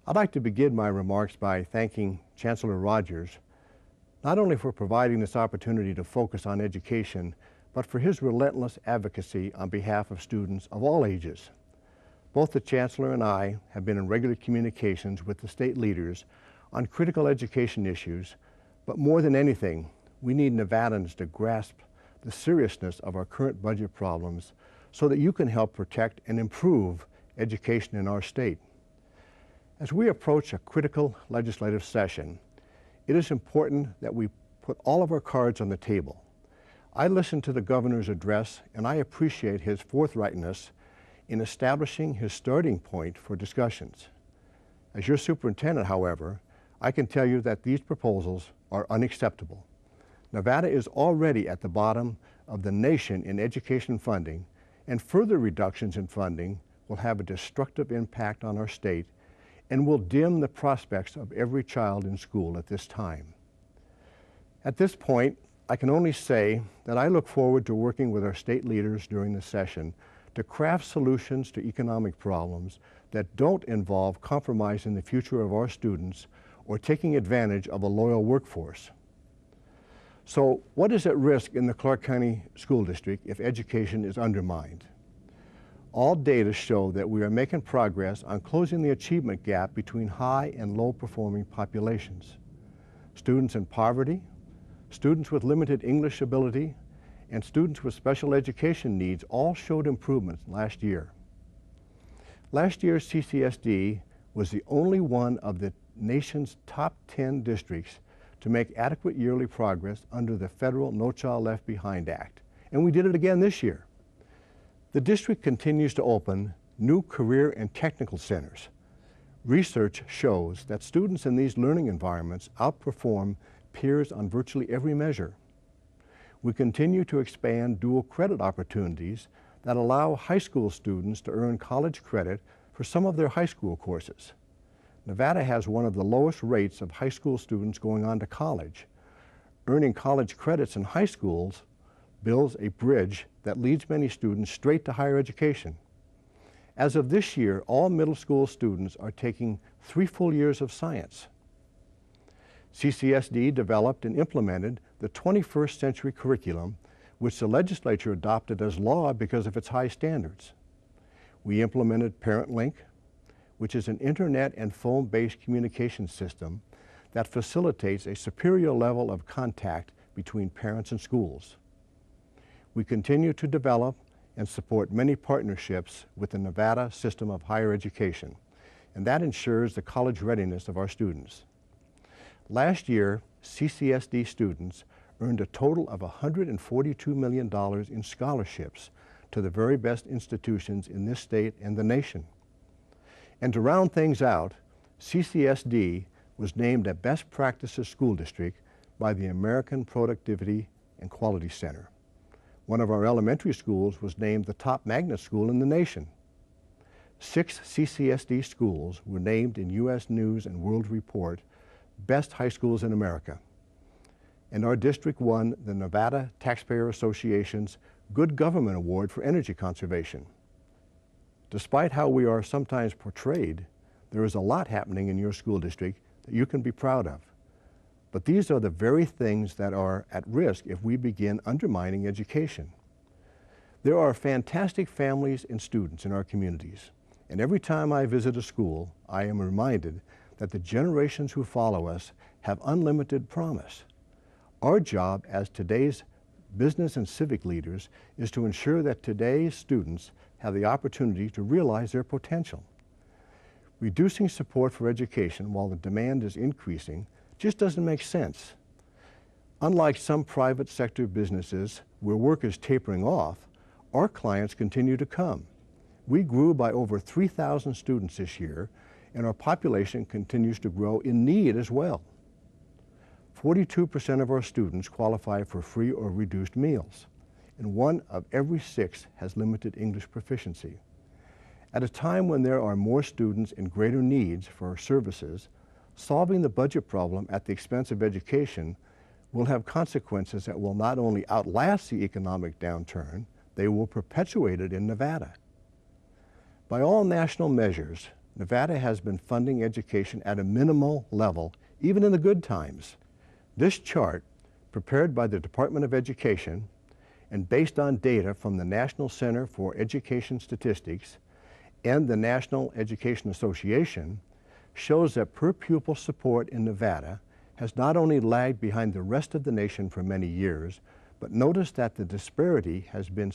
I'd like to begin my remarks by thanking Chancellor Rogers, not only for providing this opportunity to focus on education, but for his relentless advocacy on behalf of students of all ages. Both the Chancellor and I have been in regular communications with the state leaders on critical education issues, but more than anything, we need Nevadans to grasp the seriousness of our current budget problems so that you can help protect and improve education in our state. As we approach a critical legislative session, it is important that we put all of our cards on the table. I listened to the governor's address and I appreciate his forthrightness in establishing his starting point for discussions. As your superintendent, however, I can tell you that these proposals are unacceptable. Nevada is already at the bottom of the nation in education funding, and further reductions in funding will have a destructive impact on our state and will dim the prospects of every child in school at this time. At this point, I can only say that I look forward to working with our state leaders during the session to craft solutions to economic problems that don't involve compromising the future of our students or taking advantage of a loyal workforce. So what is at risk in the Clark County School District if education is undermined? All data show that we are making progress on closing the achievement gap between high and low performing populations. Students in poverty, students with limited English ability, and students with special education needs all showed improvements last year. Last year's CCSD was the only one of the nation's top 10 districts to make adequate yearly progress under the federal No Child Left Behind Act, and we did it again this year. The district continues to open new career and technical centers. Research shows that students in these learning environments outperform peers on virtually every measure. We continue to expand dual credit opportunities that allow high school students to earn college credit for some of their high school courses. Nevada has one of the lowest rates of high school students going on to college. Earning college credits in high schools builds a bridge that leads many students straight to higher education. As of this year, all middle school students are taking 3 full years of science. CCSD developed and implemented the 21st century curriculum, which the legislature adopted as law because of its high standards. We implemented ParentLink, which is an internet and phone-based communication system that facilitates a superior level of contact between parents and schools. We continue to develop and support many partnerships with the Nevada system of higher education, and that ensures the college readiness of our students. Last year, CCSD students earned a total of $142 million in scholarships to the very best institutions in this state and the nation. And to round things out, CCSD was named a Best Practices School District by the American Productivity and Quality Center. One of our elementary schools was named the top magnet school in the nation. 6 CCSD schools were named in U.S. News and World Report Best High Schools in America. And our district won the Nevada Taxpayer Association's Good Government Award for Energy Conservation. Despite how we are sometimes portrayed, there is a lot happening in your school district that you can be proud of. But these are the very things that are at risk if we begin undermining education. There are fantastic families and students in our communities, and every time I visit a school, I am reminded that the generations who follow us have unlimited promise. Our job as today's business and civic leaders is to ensure that today's students have the opportunity to realize their potential. Reducing support for education while the demand is increasing just doesn't make sense. Unlike some private sector businesses where work is tapering off, our clients continue to come. We grew by over 3,000 students this year, and our population continues to grow in need as well. 42% of our students qualify for free or reduced meals, and 1 of every 6 has limited English proficiency. At a time when there are more students and greater needs for our services, solving the budget problem at the expense of education will have consequences that will not only outlast the economic downturn, they will perpetuate it in Nevada. By all national measures, Nevada has been funding education at a minimal level, even in the good times. This chart, prepared by the Department of Education and based on data from the National Center for Education Statistics and the National Education Association, shows that per pupil support in Nevada has not only lagged behind the rest of the nation for many years, but notice that the disparity has been